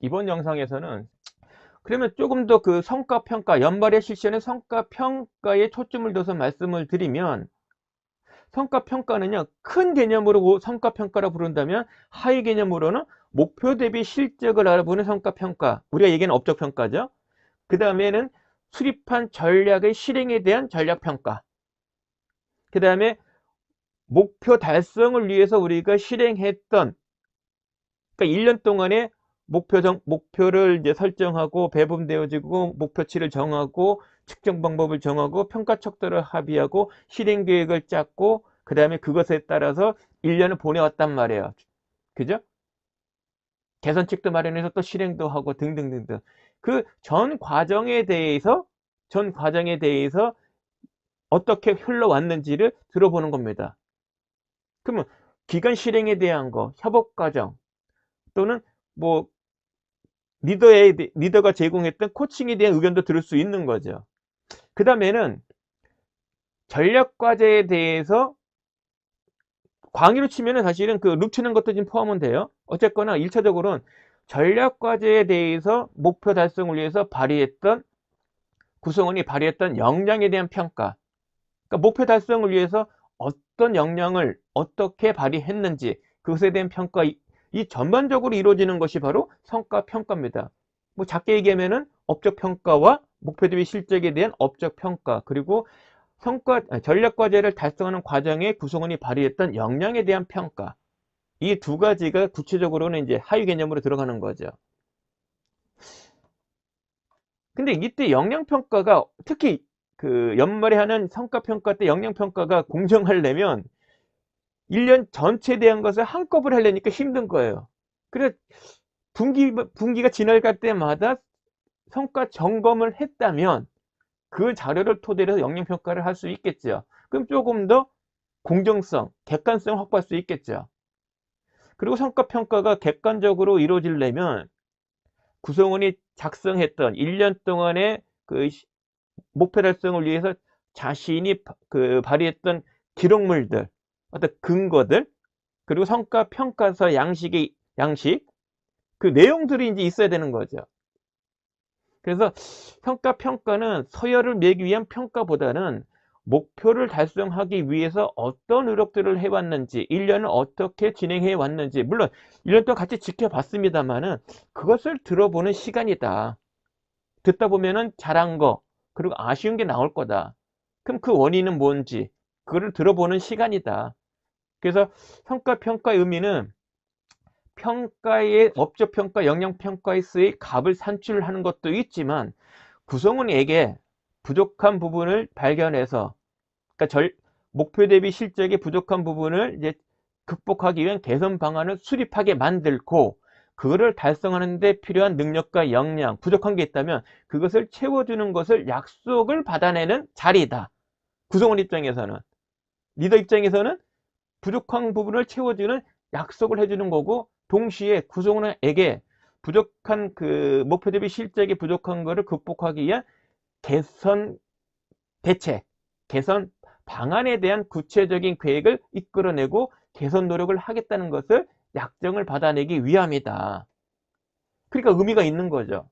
이번 영상에서는 그러면 조금 더 그 성과평가, 연말에 실시하는 성과평가에 초점을 둬서 말씀을 드리면, 성과평가는요, 큰 개념으로 성과평가라 부른다면, 하위 개념으로는 목표 대비 실적을 알아보는 성과평가, 우리가 얘기하는 업적평가죠. 그 다음에는 수립한 전략의 실행에 대한 전략평가, 그 다음에 목표 달성을 위해서 우리가 실행했던, 그러니까 1년 동안에 목표를 이제 설정하고 배분되어지고 목표치를 정하고 측정 방법을 정하고 평가 척도를 합의하고 실행 계획을 짰고 그 다음에 그것에 따라서 1년을 보내왔단 말이에요. 그죠? 개선책도 마련해서 또 실행도 하고 등등등등. 그 전 과정에 대해서 어떻게 흘러왔는지를 들어보는 겁니다. 그러면 기간 실행에 대한 거, 협업 과정 또는 뭐 리더가 제공했던 코칭에 대한 의견도 들을 수 있는 거죠. 그 다음에는 전략과제에 대해서 광의로 치면은 사실은 그 룹치는 것도 좀 포함은 돼요. 어쨌거나 1차적으로는 전략과제에 대해서 목표 달성을 위해서 구성원이 발휘했던 역량에 대한 평가. 그러니까 목표 달성을 위해서 어떤 역량을 어떻게 발휘했는지 그것에 대한 평가, 이 전반적으로 이루어지는 것이 바로 성과평가입니다. 뭐 작게 얘기하면은 업적평가와 목표 대비 실적에 대한 업적평가, 그리고 전략과제를 달성하는 과정에 구성원이 발휘했던 역량에 대한 평가. 이 두 가지가 구체적으로는 이제 하위 개념으로 들어가는 거죠. 근데 이때 역량평가가 특히 그 연말에 하는 성과평가 때 역량평가가 공정하려면 1년 전체에 대한 것을 한꺼번에 하려니까 힘든 거예요. 그래서 분기가 지나갈 때마다 성과 점검을 했다면 그 자료를 토대로 해서 역량평가를 할 수 있겠죠. 그럼 조금 더 공정성, 객관성을 확보할 수 있겠죠. 그리고 성과평가가 객관적으로 이루어지려면 구성원이 작성했던 1년 동안의 그 목표 달성을 위해서 자신이 발휘했던 기록물들, 어떤 근거들, 그리고 성과평가서 양식, 그 내용들이 이제 있어야 되는 거죠. 그래서 성과평가는 서열을 매기 위한 평가보다는 목표를 달성하기 위해서 어떤 노력들을 해왔는지, 1년을 어떻게 진행해 왔는지, 물론 1년 동안 같이 지켜봤습니다만은 그것을 들어보는 시간이다. 듣다 보면은 잘한 거, 그리고 아쉬운 게 나올 거다. 그럼 그 원인은 뭔지, 그거를 들어보는 시간이다. 그래서 성과평가의 의미는 업적평가, 역량평가에 쓰일 값을 산출하는 것도 있지만 구성원에게 부족한 부분을 발견해서, 그러니까 목표 대비 실적의 부족한 부분을 이제 극복하기 위한 개선 방안을 수립하게 만들고 그거를 달성하는 데 필요한 능력과 역량, 부족한 게 있다면 그것을 채워주는 것을 약속을 받아내는 자리다. 구성원 입장에서는. 리더 입장에서는 부족한 부분을 채워주는 약속을 해주는 거고, 동시에 구성원에게 부족한 그 목표 대비 실적이 부족한 것을 극복하기 위한 개선 대책, 개선 방안에 대한 구체적인 계획을 이끌어내고 개선 노력을 하겠다는 것을 약정을 받아내기 위함이다. 그러니까 의미가 있는 거죠.